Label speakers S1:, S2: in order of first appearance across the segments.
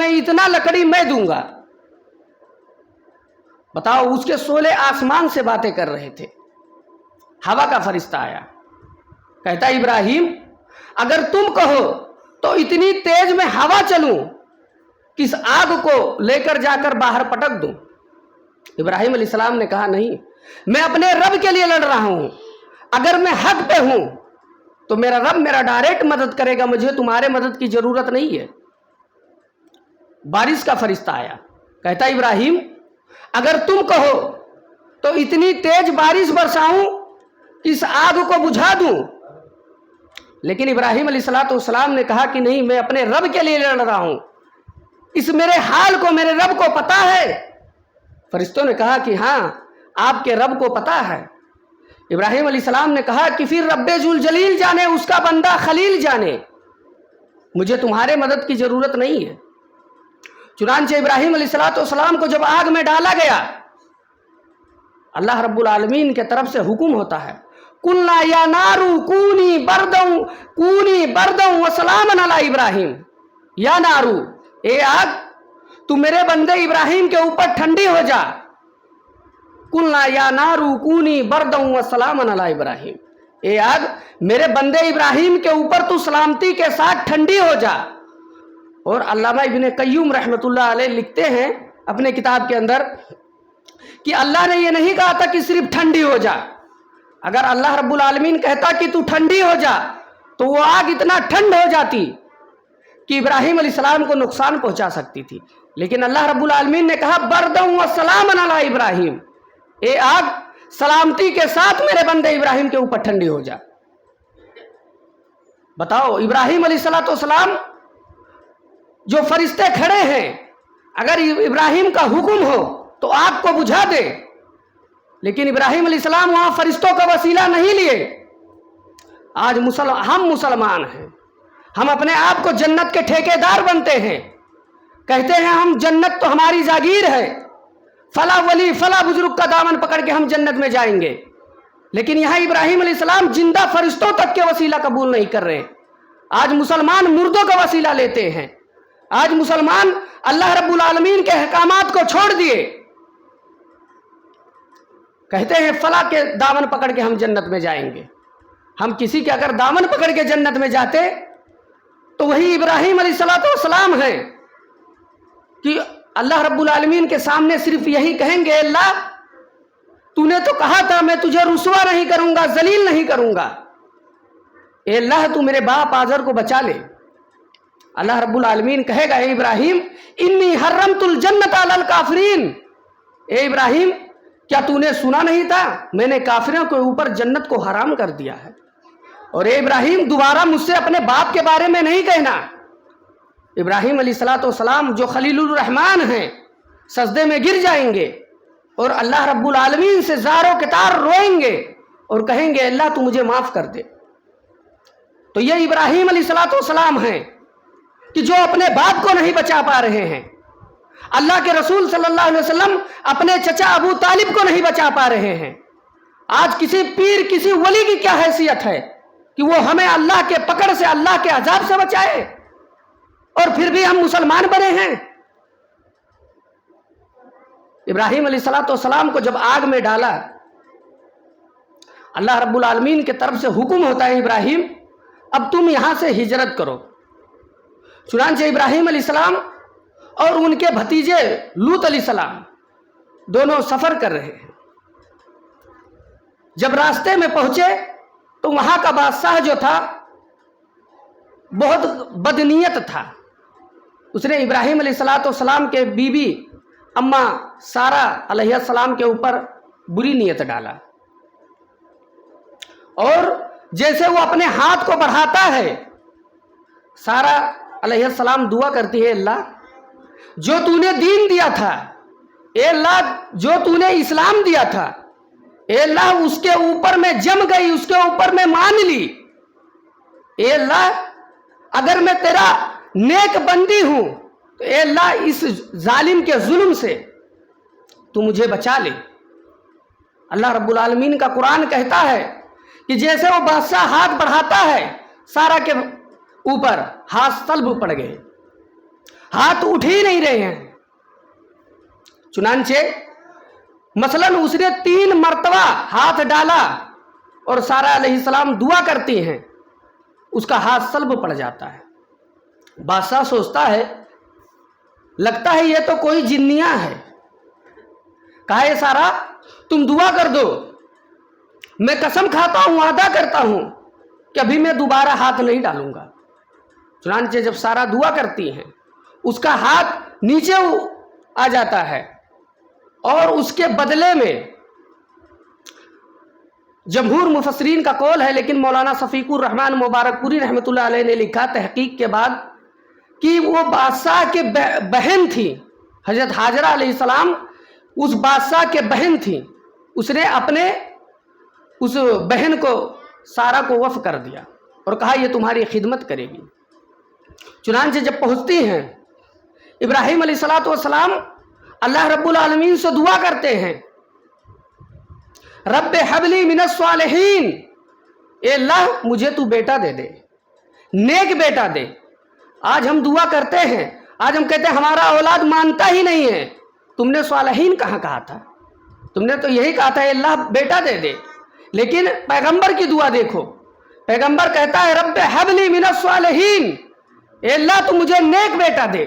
S1: में इतना लकड़ी मैं दूंगा। बताओ, उसके शोले आसमान से बातें कर रहे थे। हवा का फरिश्ता आया, कहता इब्राहिम अगर तुम कहो तो इतनी तेज में हवा चलूं कि इस आग को लेकर जाकर बाहर पटक दूं। इब्राहिम अलैहिस्सलाम ने कहा नहीं, मैं अपने रब के लिए लड़ रहा हूं। अगर मैं हक पे हूं तो मेरा रब मेरा डायरेक्ट मदद करेगा, मुझे तुम्हारे मदद की जरूरत नहीं है। बारिश का फरिश्ता आया, कहता इब्राहिम अगर तुम कहो तो इतनी तेज बारिश बरसाऊं इस आग को बुझा दूं। लेकिन इब्राहिम अलैहिस्सलाम ने कहा कि नहीं, मैं अपने रब के लिए लड़ रहा हूं, इस मेरे हाल को मेरे रब को पता है। फरिश्तों ने कहा कि हाँ, आपके रब को पता है। इब्राहिम अलैहिस्सलाम ने कहा कि फिर रब्बे जुल जलील जाने, उसका बंदा खलील जाने, मुझे तुम्हारे मदद की जरूरत नहीं है। चुनांचे इब्राहिम अलैहिस्सलाम को जब आग में डाला गया, अल्लाह रब्बुल आलमीन के तरफ से हुक्म होता है, कुल्ला या नारू कूनी बरदं व सलामन अला इब्राहिम। या नारू, ए आग, तू मेरे बंदे इब्राहिम के ऊपर ठंडी हो जा। कुल्ला या नारू कूनी बरदं व सलामन अला इब्राहिम। ए आग, मेरे बंदे इब्राहिम के ऊपर तू सलामती के साथ ठंडी हो जा। और अल्लामा इब्न कय्यूम रहमतुल्लाह अलैह लिखते हैं अपने किताब के अंदर कि अल्लाह ने ये नहीं कहा था कि सिर्फ ठंडी हो जा। अगर अल्लाह रब्बुल आलमीन कहता कि तू ठंडी हो जा तो वो आग इतना ठंड हो जाती कि इब्राहिम अलैहिस्सलाम को नुकसान पहुंचा सकती थी। लेकिन अल्लाह रब्बुल आलमीन ने कहा बरदं व सलामन अला इब्राहिम, ए आग, सलामती के साथ मेरे बंदे इब्राहिम के ऊपर ठंडी हो जा। बताओ, इब्राहिम अलैहिस्सलाम जो फरिश्ते खड़े हैं, अगर इब्राहिम का हुक्म हो तो आग को बुझा दे, लेकिन इब्राहिम अलैहिस्सलाम वहां फरिश्तों का वसीला नहीं लिए। आज हम मुसलमान हैं, हम अपने आप को जन्नत के ठेकेदार बनते हैं, कहते हैं हम जन्नत तो हमारी जागीर है, फला वली फला बुजुर्ग का दामन पकड़ के हम जन्नत में जाएंगे। लेकिन यहाँ इब्राहिम अलैहिस्सलाम जिंदा फरिश्तों तक के वसीला कबूल नहीं कर रहे। आज मुसलमान मुर्दों का वसीला लेते हैं। आज मुसलमान अल्लाह रब्बुल आलमीन के अहकामात को छोड़ दिए, कहते हैं फला के दामन पकड़ के हम जन्नत में जाएंगे। हम किसी के अगर दामन पकड़ के जन्नत में जाते तो वही इब्राहिम अलैहिस्सलाम है कि अल्लाह रब्बुल आलमीन के सामने सिर्फ यही कहेंगे, अल्लाह तूने तो कहा था मैं तुझे रुसवा नहीं करूंगा, जलील नहीं करूंगा। ए अल्लाह, तू मेरे बाप आजर को बचा ले। अल्लाह रब्बुल आलमीन कहेगा, ए इब्राहिम इन्नी हर्रमतुल जन्नत अलल काफिरीन। ए इब्राहिम, क्या तूने सुना नहीं था, मैंने काफिरों के ऊपर जन्नत को हराम कर दिया है। और ए इब्राहिम, दोबारा मुझसे अपने बाप के बारे में नहीं कहना। इब्राहिम अलैहिस्सलाम जो खलीलुर रहमान हैं, सजदे में गिर जाएंगे और अल्लाह रब्बुल आलमीन से ज़ारो कितार रोएंगे और कहेंगे, अल्लाह तू मुझे माफ़ कर दे। तो ये इब्राहिम अलैहिस्सलाम हैं कि जो अपने बाप को नहीं बचा पा रहे हैं। अल्लाह के रसूल सल्लल्लाहु अलैहि वसल्लम अपने चचा अबू तालिब को नहीं बचा पा रहे हैं। आज किसी पीर, किसी वली की क्या हैसियत है कि वो हमें अल्लाह के पकड़ से, अल्लाह के अजाब से बचाए, और फिर भी हम मुसलमान बने हैं। इब्राहिम अलैहिस्सलाम को जब आग में डाला, अल्लाह रब्बुल आलमीन के तरफ से हुक्म होता है, इब्राहिम अब तुम यहां से हिजरत करो। चुनांचे इब्राहिम अलैहिस्सलाम और उनके भतीजे लूत अलैहिस्सलाम दोनों सफर कर रहे हैं। जब रास्ते में पहुंचे तो वहां का बादशाह जो था बहुत बदनीयत था। उसने इब्राहिम अलैहिस्सलाम के बीबी अम्मा सारा अलैहिस्सलाम के ऊपर बुरी नीयत डाला, और जैसे वो अपने हाथ को बढ़ाता है, सारा अलैहिस्सलाम दुआ करती है, अल्लाह जो तूने दीन दिया था, ए अल्लाह जो तूने इस्लाम दिया था, ए अल्लाह उसके ऊपर मैं जम गई, उसके ऊपर मैं मान ली। ए अल्लाह अगर मैं तेरा नेक बंदी हूं तो ए अल्लाह इस जालिम के जुल्म से तू मुझे बचा ले। अल्लाह रब्बुल आलमीन का कुरान कहता है कि जैसे वो बादशाह हाथ बढ़ाता है, सारा के ऊपर हाथ तलब पड़ गए। ہاتھ اٹھ ہی نہیں رہے ہیں۔ چنانچہ مثلاً اس نے 3 مرتبہ ہاتھ ڈالا اور سارہ علیہ السلام دعا کرتی ہیں، اس کا ہاتھ سلب پڑ جاتا ہے۔ بادشاہ سوچتا ہے لگتا ہے یہ تو کوئی جنیاں ہے۔ کہا اے سارہ تم دعا کر دو، میں قسم کھاتا ہوں، وعدہ کرتا ہوں کہ ابھی میں دوبارہ ہاتھ نہیں ڈالوں گا۔ چنانچہ جب سارہ دعا کرتی ہیں، اس کا ہاتھ نیچے آ جاتا ہے اور اس کے بدلے میں جمہور مفسرین کا قول ہے، لیکن مولانا صفیق الرحمن مبارک پوری رحمۃ اللہ علیہ نے لکھا تحقیق کے بعد کہ وہ بادشاہ کے بہن تھی، حضرت ہاجرہ علیہ السلام اس بادشاہ کے بہن تھی۔ اس نے اپنے اس بہن کو سارہ کو وقف کر دیا اور کہا یہ تمہاری خدمت کرے گی۔ چنانچہ جب پہنچتی ہیں، ابراہیم علیہ السلام اللہ رب العالمین سے دعا کرتے ہیں، رب حبلی من الصالحین، اے اللہ مجھے تو بیٹا دے دے، نیک بیٹا دے۔ آج ہم دعا کرتے ہیں، آج ہم کہتے ہیں ہمارا اولاد مانتا ہی نہیں ہے، تم نے صالحین کہاں کہا تھا؟ تم نے تو یہی کہا تھا اے اللہ بیٹا دے دے۔ لیکن پیغمبر کی دعا دیکھو، پیغمبر کہتا ہے رب حبلی من الصالحین، اے اللہ تو مجھے نیک بیٹا دے۔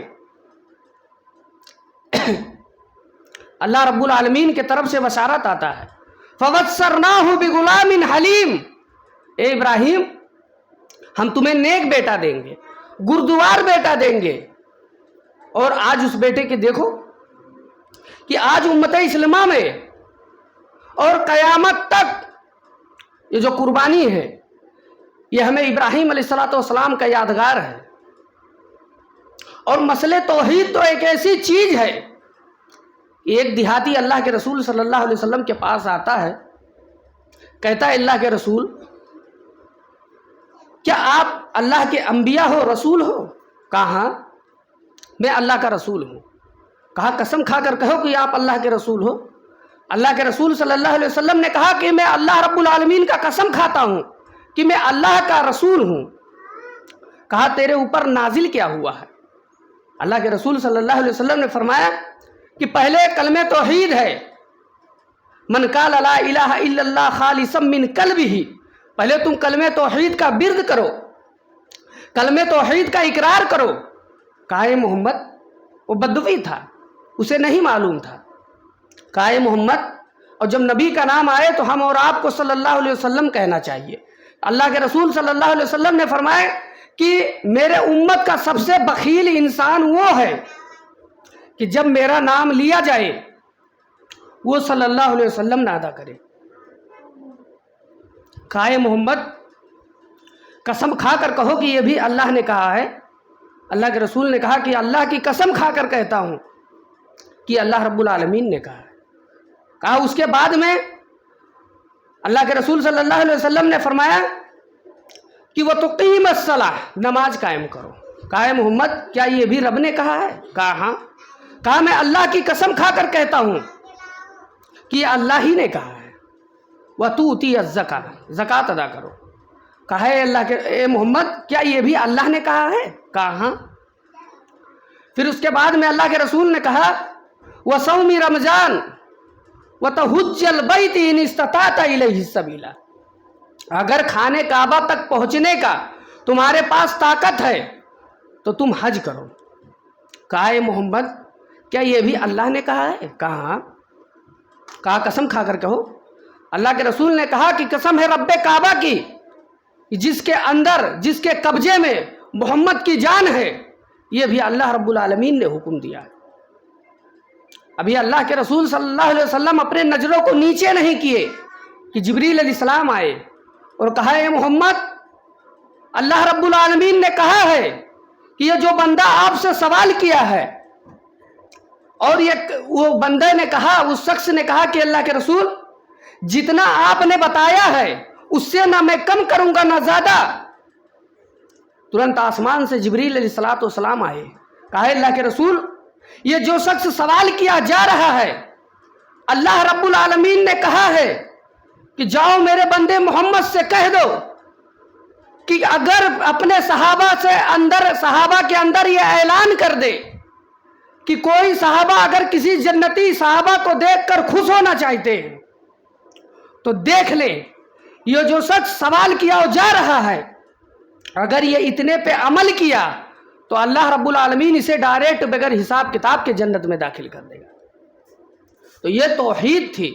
S1: اللہ رب العالمین کی طرف سے بشارت آتا ہے فَوَسَّرْنَاهُ بِغُلَامٍ حَلِيمٍ، اے ابراہیم ہم تمہیں نیک بیٹا دیں گے، گردوار بیٹا دیں گے۔ اور آج اس بیٹے کے دیکھو کہ آج امت اسلامہ میں اور قیامت تک یہ جو قربانی ہے یہ ہمیں ابراہیم علیہ السلام کا یادگار ہے۔ اور مسئلہ توحید تو ایک ایسی چیز ہے، ایک دیہاتی اللہ کے رسول صلی اللہ علیہ وسلم کے پاس آتا ہے، کہتا ہے اللہ کے رسول کیا آپ اللہ کے انبیاء ہو، رسول ہو؟ کہا ہاں میں اللہ کا رسول ہوں۔ کہا قسم کھا کر کہو کہ آپ اللہ کے رسول ہو۔ اللہ کے رسول صلی اللہ علیہ وسلم نے کہا کہ میں اللہ رب العالمین کا قسم کھاتا ہوں کہ میں اللہ کا رسول ہوں۔ کہا تیرے اوپر نازل کیا ہوا ہے؟ اللہ کے رسول صلی اللہ علیہ وسلم نے فرمایا کہ پہلے کلمہ توحید ہے، من قال لا الہ الا اللہ خالصا من قلبہ، پہلے تم کلمہ توحید کا ورد کرو، کلمہ توحید کا اقرار کرو۔ کہا اے محمد، وہ بدوی تھا، اسے نہیں معلوم تھا۔ کہا اے محمد، اور جب نبی کا نام آئے تو ہم اور آپ کو صلی اللہ علیہ وسلم کہنا چاہیے۔ اللہ کے رسول صلی اللہ علیہ وسلم نے فرمایا کہ میرے امت کا سب سے بخیل انسان وہ ہے کہ جب میرا نام لیا جائے وہ صلی اللہ علیہ وسلم نہ ادا کرے۔ کہا اے محمد قسم کھا کر کہو کہ یہ بھی اللہ نے کہا ہے۔ اللہ کے رسول نے کہا کہ اللہ کی قسم کھا کر کہتا ہوں کہ اللہ رب العالمین نے کہا ہے۔ کہا اس کے بعد میں اللہ کے رسول صلی اللہ علیہ وسلم نے فرمایا کہ وہ تقیم الصلاۃ، نماز قائم کرو۔ کہا اے محمد کیا یہ بھی رب نے کہا ہے؟ کہا ہاں۔ کہا میں اللہ کی قسم کھا کر کہتا ہوں کہ یہ اللہ ہی نے کہا ہے، وَتُؤْتِيَ الزَّكَاةَ، زکوٰۃ ادا کرو۔ کہا اے محمد کیا یہ بھی اللہ نے کہا ہے؟ کہا ہاں۔ پھر اس کے بعد میں اللہ کے رسول نے کہا وَصَوْمِ رمضان وَتَحُجَّ الْبَيْتِ إِنِ اسْتَطَعْتَ إِلَيْهِ السَّبِيلَ، اگر خانے کعبہ تک پہنچنے کا تمہارے پاس طاقت ہے تو تم حج کرو۔ کہا اے محمد کیا یہ بھی اللہ نے کہا ہے؟ کہا ہاں۔ کہا قسم کھا کر کہو۔ اللہ کے رسول نے کہا کہ قسم ہے رب کعبہ کی جس کے اندر، جس کے قبضے میں محمد کی جان ہے، یہ بھی اللہ رب العالمین نے حکم دیا ہے۔ ابھی اللہ کے رسول صلی اللہ علیہ وسلم اپنے نظروں کو نیچے نہیں کیے کہ جبریل علیہ السلام آئے اور کہا اے محمد اللہ رب العالمین نے کہا ہے کہ یہ جو بندہ آپ سے سوال کیا ہے، اور وہ بندے نے کہا، اس شخص نے کہا کہ اللہ کے رسول جتنا آپ نے بتایا ہے اس سے نہ میں کم کروں گا نہ زیادہ۔ ترنت آسمان سے جبریل علیہ السلام آئے، کہا اللہ کے رسول یہ جو شخص سوال کیا جا رہا ہے، اللہ رب العالمین نے کہا ہے کہ جاؤ میرے بندے محمد سے کہہ دو کہ اگر اپنے صحابہ کے اندر یہ اعلان کر دے کہ کوئی صحابہ اگر کسی جنتی صحابہ کو دیکھ کر خوش ہونا چاہتے ہیں تو دیکھ لیں یہ جو شخص سوال کیا وہ جا رہا ہے، اگر یہ اتنے پہ عمل کیا تو اللہ رب العالمین اسے ڈائریکٹ بغیر حساب کتاب کے جنت میں داخل کر دے گا۔ تو یہ توحید تھی۔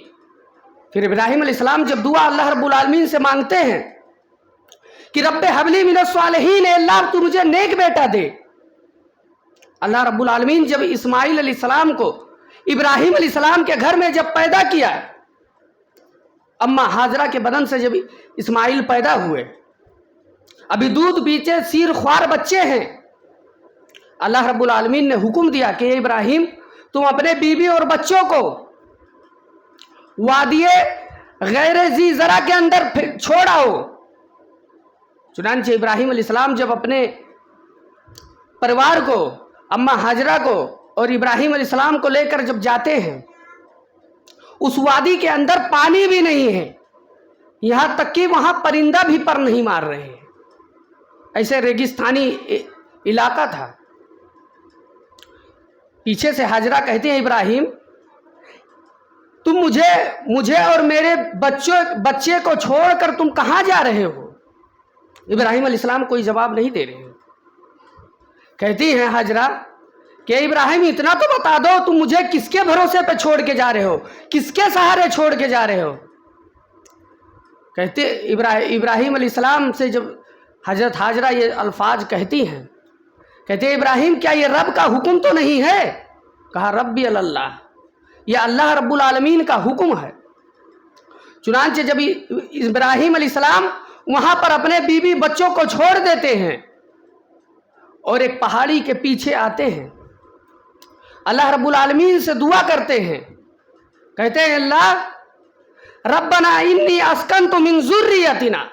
S1: پھر ابراہیم علیہ السلام جب دعا اللہ رب العالمین سے مانگتے ہیں کہ رب حبلی من الصالحین، اللہ تو مجھے نیک بیٹا دے، اللہ رب العالمین جب اسماعیل علیہ السلام کو ابراہیم علیہ السلام کے گھر میں جب پیدا کیا، اماں ہاجرہ کے بدن سے جب اسماعیل پیدا ہوئے، ابھی دودھ پیچھے سیر خوار بچے ہیں، اللہ رب العالمین نے حکم دیا کہ اے ابراہیم تم اپنے بیوی اور بچوں کو وادی غیر ذی زرع کے اندر چھوڑ آؤ۔ چنانچہ ابراہیم علیہ السلام جب اپنے پریوار کو، اماں ہاجرہ کو اور ابراہیم علیہ السلام کو لے کر جب جاتے ہیں، اس وادی کے اندر پانی بھی نہیں ہے، یہاں تک کہ وہاں پرندہ بھی پر نہیں مار رہے ہیں، ایسے ریگستانی علاقہ تھا۔ پیچھے سے ہاجرہ کہتے ہیں ابراہیم تم مجھے اور میرے بچے کو چھوڑ کر تم کہاں جا رہے ہو؟ ابراہیم علیہ السلام کوئی جواب نہیں دے رہے ہیں۔ کہتی ہیں ہاجرہ کہ ابراہیم اتنا تو بتا دو تم مجھے کس کے بھروسے پہ چھوڑ کے جا رہے ہو، کس کے سہارے چھوڑ کے جا رہے ہو؟ کہتے ابراہیم علیہ السلام سے جب حضرت ہاجرہ یہ الفاظ کہتی ہیں، کہتے ہیں ابراہیم کیا یہ رب کا حکم تو نہیں ہے؟ کہا ربی اللہ، یہ اللہ رب العالمین کا حکم ہے۔ چنانچہ جب ابراہیم علیہ السلام وہاں پر اپنے بیوی بچوں کو چھوڑ دیتے ہیں اور ایک پہاڑی کے پیچھے آتے ہیں، اللہ رب العالمین سے دعا کرتے ہیں، کہتے ہیں اللہ ربنا انی اسکنت من ذریتنا،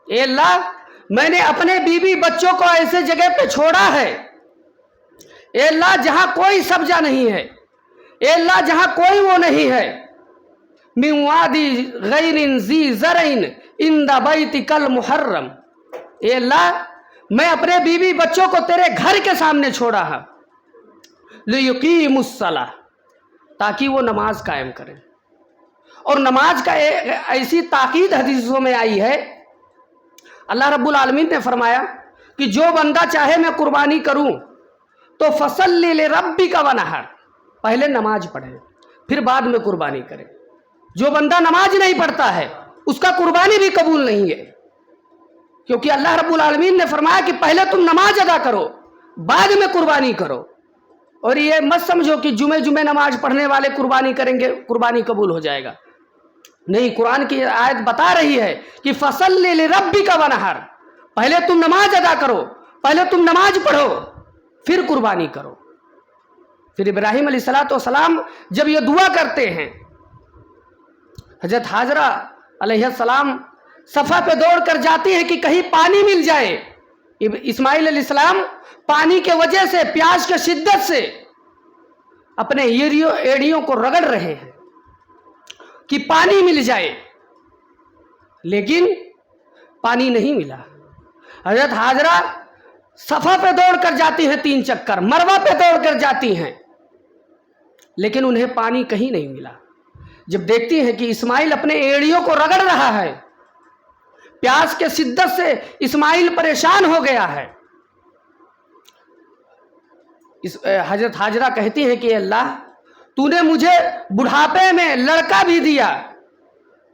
S1: اے اللہ میں نے اپنے بیوی بچوں کو ایسے جگہ پہ چھوڑا ہے، اے اللہ جہاں کوئی سبزہ نہیں ہے، اے اللہ جہاں کوئی وہ نہیں ہے، من وادی غیر ذی زرع عند بیتک المحرم، اے اللہ میں اپنے بیوی بچوں کو تیرے گھر کے سامنے چھوڑا ہے، لیقیموا الصلاۃ، تاکہ وہ نماز قائم کریں۔ اور نماز کا ایسی تاکید حدیثوں میں آئی ہے، اللہ رب العالمین نے فرمایا کہ جو بندہ چاہے میں قربانی کروں تو فصلی لربک ونحر، پہلے نماز پڑھے پھر بعد میں قربانی کرے۔ جو بندہ نماز نہیں پڑھتا ہے اس کا قربانی بھی قبول نہیں ہے، کیونکہ اللہ رب العالمین نے فرمایا کہ پہلے تم نماز ادا کرو بعد میں قربانی کرو۔ اور یہ مت سمجھو کہ جمعے نماز پڑھنے والے قربانی کریں گے قربانی قبول ہو جائے گا، نہیں، قرآن کی آیت بتا رہی ہے کہ فصلی لربک ونحر، پہلے تم نماز ادا کرو، پہلے تم نماز پڑھو پھر قربانی کرو۔ پھر ابراہیم علیہ السلام جب یہ دعا کرتے ہیں، حضرت ہاجرہ علیہ السلام صفا پہ دوڑ کر جاتی ہیں کہ کہیں پانی مل جائے۔ اسماعیل علیہ السلام پانی کے وجہ سے، پیاس کے شدت سے اپنے ایڑیوں کو رگڑ رہے ہیں کہ پانی مل جائے، لیکن پانی نہیں ملا۔ حضرت ہاجرہ صفا پہ دوڑ کر جاتی ہیں 3 چکر، مروہ پہ دوڑ کر جاتی ہیں، لیکن انہیں پانی کہیں نہیں ملا۔ جب دیکھتی ہیں کہ اسماعیل اپنے ایڑیوں کو رگڑ رہا ہے، پیاس کے شدت سے اسماعیل پریشان ہو گیا ہے، حضرت ہاجرہ کہتی ہیں کہ اللہ تو نے مجھے بڑھاپے میں لڑکا بھی دیا،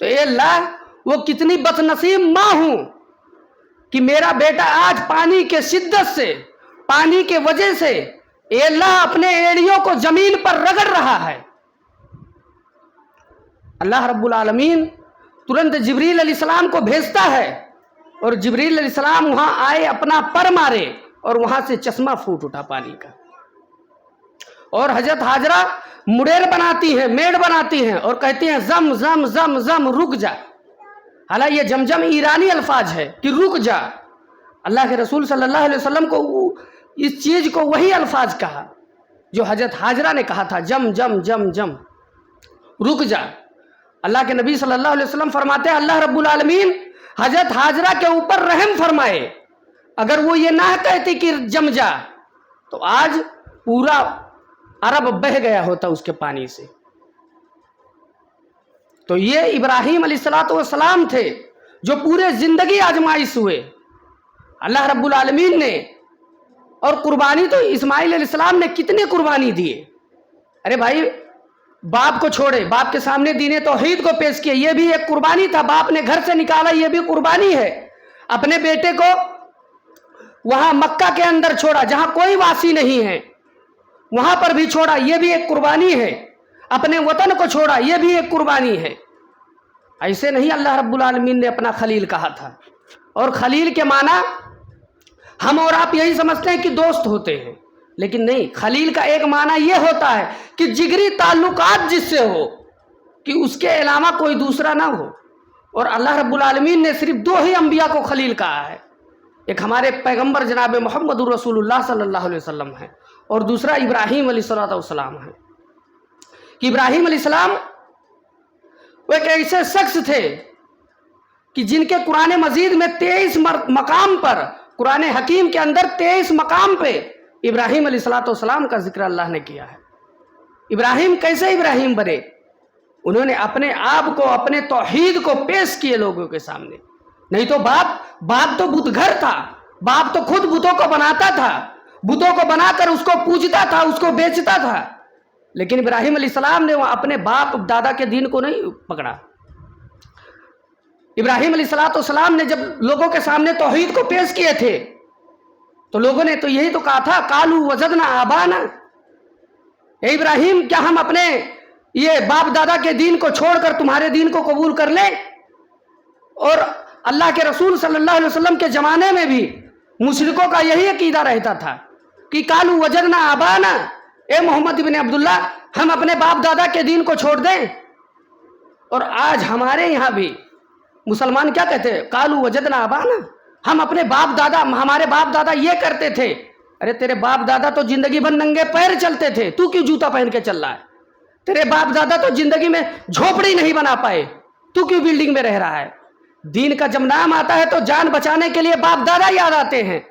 S1: تو اے اللہ وہ کتنی بدنصیب ماں ہوں کہ میرا بیٹا آج پانی کے شدت سے، پانی کے وجہ سے اے اللہ اپنے ایڑیوں کو زمین پر رگڑ رہا ہے۔ اللہ رب العالمین ترنت جبریل علیہ السلام کو بھیجتا ہے اور جبریل علیہ السلام وہاں آئے، اپنا پر مارے اور وہاں سے چشمہ پھوٹ اٹھا پانی کا، اور حضرت ہاجرہ مڈیر بناتی ہیں، میڑ بناتی ہیں اور کہتی ہیں زم زم زم زم رک جا۔ حالانکہ یہ جمجم ایرانی الفاظ ہے کہ رک جا، اللہ کے رسول صلی اللہ علیہ وسلم کو اس چیز کو وہی الفاظ کہا جو حضرت ہاجرہ نے کہا تھا، جم جم جم جم رک جا۔ اللہ کے نبی صلی اللہ علیہ وسلم فرماتے ہیں اللہ رب العالمین حضرت ہاجرہ کے اوپر رحم فرمائے، اگر وہ یہ نہ کہتی کہ جم جا تو آج پورا अरब बह गया होता उसके पानी से। तो ये इब्राहिम अलैहिस्सलाम थे जो पूरे जिंदगी आजमाइश हुए अल्लाह रब्बुल आलमीन ने। और कुर्बानी तो इस्माइल अलैहिस्सलाम ने कितने कुर्बानी दिए। अरे भाई, बाप को छोड़े, बाप के सामने दीने तौहीद को पेश किया, ये भी एक कुर्बानी था। बाप ने घर से निकाला, ये भी कुर्बानी है। अपने बेटे को वहां मक्का के अंदर छोड़ा जहां कोई वासी नहीं है, वहां पर भी छोड़ा, ये भी एक कुर्बानी है। अपने वतन को छोड़ा, ये भी एक कुर्बानी है। ऐसे नहीं अल्लाह रब्बुल आलमीन ने अपना खलील कहा था। और खलील के माना हम और आप यही समझते हैं कि दोस्त होते हैं, लेकिन नहीं, खलील का एक माना यह होता है कि जिगरी ताल्लुकात जिससे हो, कि उसके अलावा कोई दूसरा ना हो। और अल्लाह रब्बुल आलमीन ने सिर्फ 2 ही अंबिया को खलील कहा है। एक हमारे पैगंबर जनाब मोहम्मद रसूलुल्लाह सल्लल्लाहु अलैहि वसल्लम है, और दूसरा इब्राहीम अलैहिस्सलाम है। कि इब्राहीम अलैहिस्सलाम वो एक ऐसे शख्स थे कि जिनके कुरान मजीद में 23 मकाम पर, कुरान हकीम के अंदर 23 मकाम पे इब्राहीम अलैहिस्सलाम का जिक्र अल्लाह ने किया है। इब्राहीम कैसे इब्राहीम बने? उन्होंने अपने आप को, अपने तौहीद को पेश किए लोगों के सामने। नहीं तो बाप तो बुत घर था, बाप तो खुद बुतों को बनाता था, बुतों को बनाकर उसको पूजता था, उसको बेचता था। लेकिन इब्राहीम अलैहिस्सलाम ने अपने बाप दादा के दीन को नहीं पकड़ा। इब्राहीम अलैहिस्सलाम ने जब लोगों के सामने तौहीद को पेश किए थे तो लोगों ने तो यही तो कहा था, कालू वजदना आबाना, ए इब्राहीम, क्या हम अपने ये बाप दादा के दीन को छोड़कर तुम्हारे दीन को कबूल कर लें? और अल्लाह के रसूल सल्लल्लाहु अलैहि वसल्लम के ज़माने में भी मुशरिकों का यही अकीदा रहता था कि कालू वजदना आबाना, ए मोहम्मद इब्न अब्दुल्ला, हम अपने बाप दादा के दीन को छोड़ दें। और आज हमारे यहाँ भी मुसलमान क्या कहते हैं? कालू वजदना आबाना, हम अपने बाप दादा, हमारे बाप दादा ये करते थे। अरे तेरे बाप दादा तो जिंदगी भर नंगे पैर चलते थे, तू क्यों जूता पहन के चल रहा है? तेरे बाप दादा तो जिंदगी में झोपड़ी नहीं बना पाए, तू क्यों बिल्डिंग में रह रहा है? दीन का जब नाम आता है तो जान बचाने के लिए बाप दादा याद आते हैं,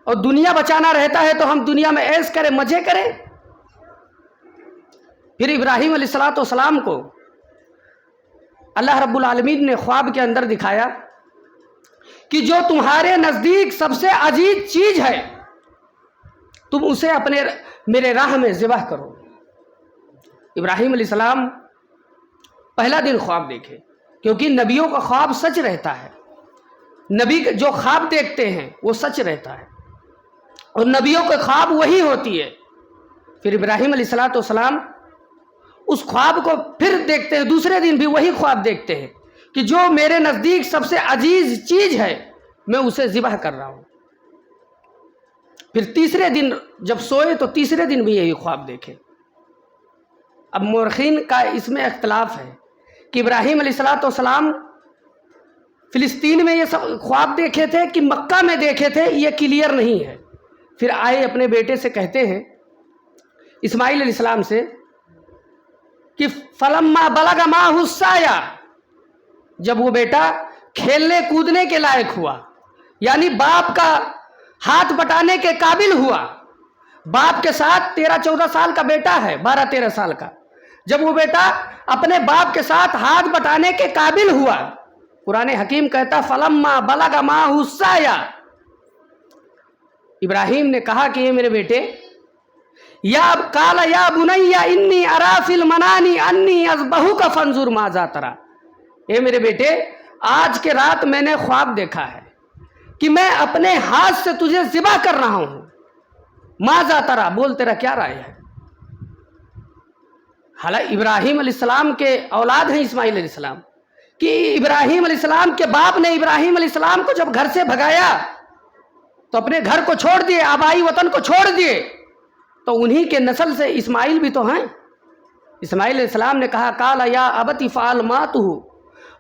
S1: और दुनिया बचाना रहता है तो हम दुनिया में ऐश करें, मजे करें। फिर इब्राहीम अलैहिस्सलाम को अल्लाह रब्बुल आलमीन ने ख्वाब के अंदर दिखाया कि जो तुम्हारे नज़दीक सबसे अजीज चीज़ है, तुम उसे अपने मेरे राह में ज़िबह करो। इब्राहीम अलैहिस्सलाम पहला दिन ख्वाब देखे, क्योंकि नबियों का ख्वाब सच रहता है। नबी जो ख्वाब देखते हैं वो सच रहता है, और नबियों के ख्वाब वही होती है। फिर इब्राहीम अलैहिस्सलाम उस ख्वाब को फिर देखते हैं, दूसरे दिन भी वही ख्वाब देखते हैं कि जो मेरे नज़दीक सबसे अजीज चीज़ है मैं उसे ज़िबह कर रहा हूँ। फिर तीसरे दिन जब सोए तो तीसरे दिन भी यही ख्वाब देखे। अब मुर्खीन का इसमें इख्तलाफ है कि इब्राहीम अलैहिस्सलाम फ़िलिस्तीन में ये सब ख्वाब देखे थे कि मक्का में देखे थे, ये क्लियर नहीं है। फिर आए अपने बेटे से कहते हैं, इस्माइल अलैहिस्सलाम से, कि फलम्मा बलगा माहु साया, जब वो बेटा खेलने कूदने के लायक हुआ, यानी बाप का हाथ बटाने के काबिल हुआ, बाप के साथ 13-14 साल का बेटा है, 12-13 साल का, जब वो बेटा अपने बाप के साथ हाथ बटाने के काबिल हुआ, कुरान हकीम कहता फलम्मा बलगा माहु साया, इब्राहीम ने कहा कि ये मेरे बेटे, या काला या बुनैया इन्नी अरा फिल मनानी अन्नी अज़बहु का फंजुर माज़ा तरा, ये मेरे बेटे, आज के रात मैंने ख्वाब देखा है कि मैं अपने हाथ से तुझे ज़िबा कर रहा हूं, माज़ा तरा, बोल तेरा क्या राय है? हालांकि इब्राहीम अलैहिस्सलाम के औलाद हैं इस्माइल अलैहिस्सलाम, कि इब्राहीम अलैहिस्सलाम के बाप ने इब्राहीम अलैहिस्सलाम को जब घर से भगाया तो अपने घर को छोड़ दिए, आबाई वतन को छोड़ दिए, तो उन्हीं के नस्ल से इस्माइल भी तो हैं। इस्माइल अलैहिस्सलाम ने कहा, काला या अबती फ़अल मा तुहु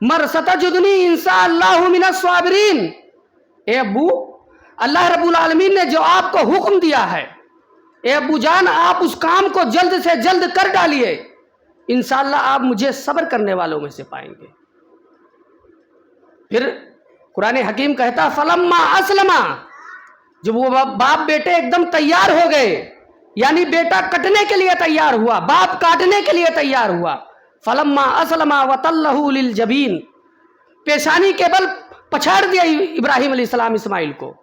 S1: मर सतजुदनी इंशाअल्लाहु मिनस साबिरीन, ए अब्बू, अल्लाह रब्बुल आलमीन ने जो आपको हुक्म दिया है, ए अब्बू जान, आप उस काम को जल्द से जल्द कर डालिए, इंशाअल्लाह आप मुझे सब्र करने वालों में से पाएंगे। फिर कुरान हकीम कहता फलम्मा असलमा, जब वो बाप बेटे एकदम तैयार हो गए, यानी बेटा कटने के लिए तैयार हुआ, बाप काटने के लिए तैयार हुआ। फलम्मा असलमा वतल्लहु लिल जबीन, पेशानी के बल पछाड़ दिया इब्राहिम अलैहिस्सलाम इस्माइल को।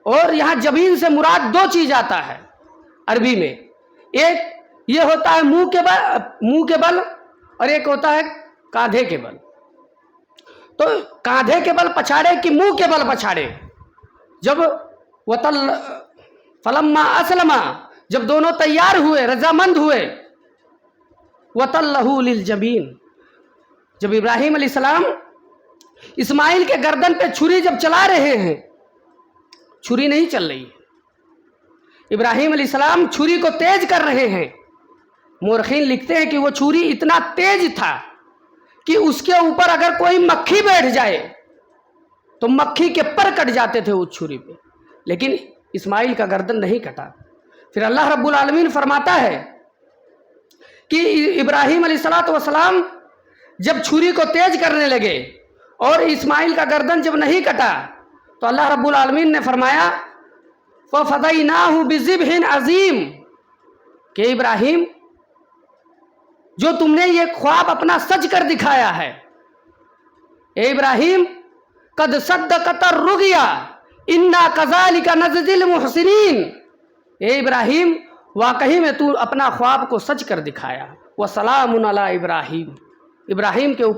S1: और यहाँ जबीन से मुराद दो चीज आता है अरबी में, एक ये होता है मुंह के बल और एक होता है कांधे के बल। तो कांधे के बल पछाड़े कि मुंह के बल पछाड़े? जब फलम्मा असलमा, जब दोनों तैयार हुए, रजामंद हुए, वतल्लहु लिल जबीन, जब इब्राहिम अलैहिस्सलाम इस्माइल के गर्दन पे छुरी जब चला रहे हैं, छुरी नहीं चल रही है, इब्राहिम अलैहिस्सलाम छुरी को तेज कर रहे हैं। मोरखीन लिखते हैं कि वो छुरी इतना तेज था कि उसके ऊपर अगर कोई मक्खी बैठ जाए तो मक्खी के पर कट जाते थे उस छुरी पे, लेकिन इस्माइल का गर्दन नहीं कटा। फिर अल्लाह रब्बुल आलमीन फरमाता है कि इब्राहिम अलैहिस्सलातु वस्सलाम जब छुरी को तेज करने लगे और इस्माइल का गर्दन जब नहीं कटा तो अल्लाह रब्बुल आलमीन ने फरमाया फफदैनाहु बिज़िब्हिन अज़ीम, कि इब्राहिम जो तुमने ये ख्वाब अपना सच कर दिखाया है, ए इब्राहिम कद सद्दक़त रुग़या इन्ना कज़ालिका नज़्ज़िल मुहसिनीन, ए इब्राहिम वाकई में तू अपना ख्वाब को सच कर दिखाया। व सलामुन अला इब्राहिम, इब्राहिम के ऊपर